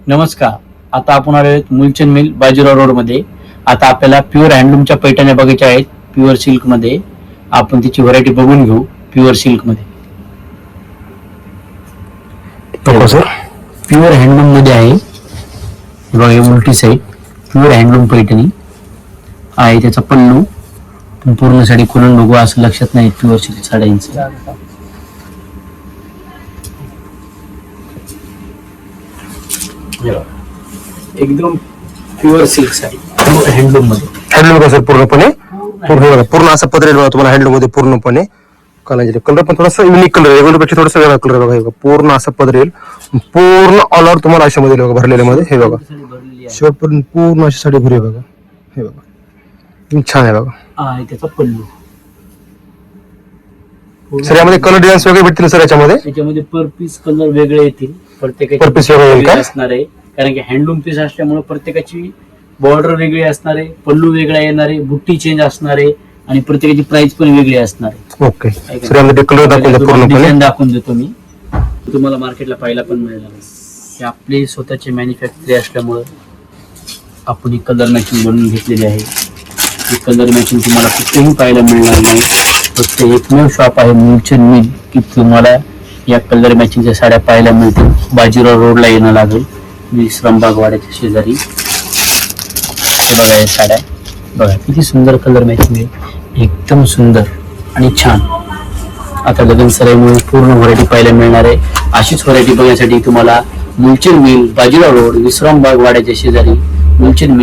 नमस्कार. आता आपण आलो आहोत मुलचंद मिल बाजीराव रोड मध्ये. आता आपल्याला प्युअर हँडलूमच्या पैठण्या बघायच्या आहेत. प्युअर सिल्क मध्ये आपण त्याची व्हरायटी बघून घेऊ. प्युअर सिल्क मध्ये प्युअर हँडलूम मध्ये आहे बघा. हे उलटी साईड प्युअर हँडलूम पैठणी आहे. त्याचा पल्लू पूर्ण साडी खोलून बघू असं लक्षात नाही प्युअर सिल्क साड्यांचं. एकदम प्युअर सिल्क साडी हँडलूम मध्ये. हँडलूम कसं पूर्णपणे पूर्ण असं पदरेल बघा तुम्हाला हँडलूम मध्ये पूर्णपणे. कलर पण थोडासा युनिक कलर आहे, पेक्षा थोडासा वेगळा कलर बघा. हे बघा पूर्ण असं पदरेल पूर्ण ऑल ओव्हर तुम्हाला अशा मध्ये बघा भरलेल्या मध्ये. हे बघा शेवटपर्यंत पूर्ण अशी साडी भरली बघा. हे बघा छान आहे बघा. त्याचा पल्लू सर यामध्ये कलर डिझाईन्स वेगळे भेटतील सर याच्यामध्ये. त्याच्यामध्ये पर पीस कलर वेगळे येतील. Per piece प्रत्येकाची वेगळे येईल का? असणार आहे कारण की हँडलूम पीस असल्यामुळे प्रत्येकाची बॉर्डर वेगळी असणार आहे, पल्लू वेगळा येणार आहे, बुट्टी चेंज असणार आहे आणि प्रत्येकाची प्राइस पण वेगळी असणार आहे. ओके सर यामध्ये कलर दाखवून पूर्णपणे डिझाईन दाखवून देतो मी. तुम्हाला मार्केटला पाहायला पण मिळणार आहे. हे आपले स्वतःचे मॅन्युफॅक्चर असल्यामुळे आपण ही कलर मॅचिंग बनवून घेतलेली आहे. ही कलर मॅचिंग तुम्हाला कुठेही पाहायला मिळणार नाही. फक्त एकमेव शॉप आहे मुलचंद मिल की तुम्हाला या कलर मॅचिंगच्या साड्या पाहायला मिळतील. बाजीराव रोडला येणं लागेल विश्रामबाग वाड्याच्या शेजारी. हे बघा या साड्या बघा किती सुंदर कलर मॅचिंग आहे. एकदम सुंदर आणि छान. आता लग्न सराईमुळे पूर्ण व्हरायटी पाहायला मिळणार आहे. अशीच व्हरायटी बघण्यासाठी तुम्हाला मुलचंद मिल बाजीराव रोड विश्रामबाग वाड्याच्या शेजारी मुलचंद मिल